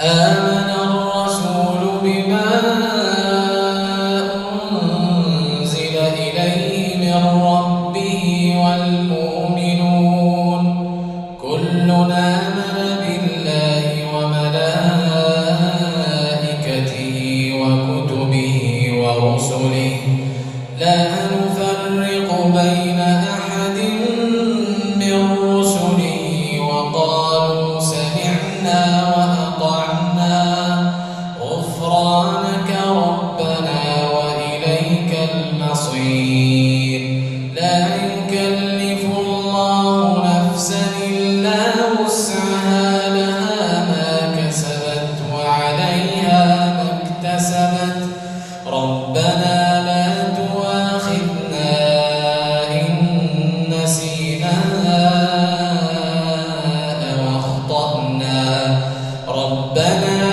آمن الرسول بما أنزل إليه من ربه والمؤمنون كلنا آمن بالله وملائكته وكتبه ورسله لا نفرق بين أحد من رسله وقالوا سمعنا وأطعنا غفرانك ربنا وإليك المصير لا يكلف الله نفسا إلا وسعها لها ما كسبت وعليها ما اكتسبت ربنا لا تؤاخذنا إن نسينا أو أخطأنا ربنا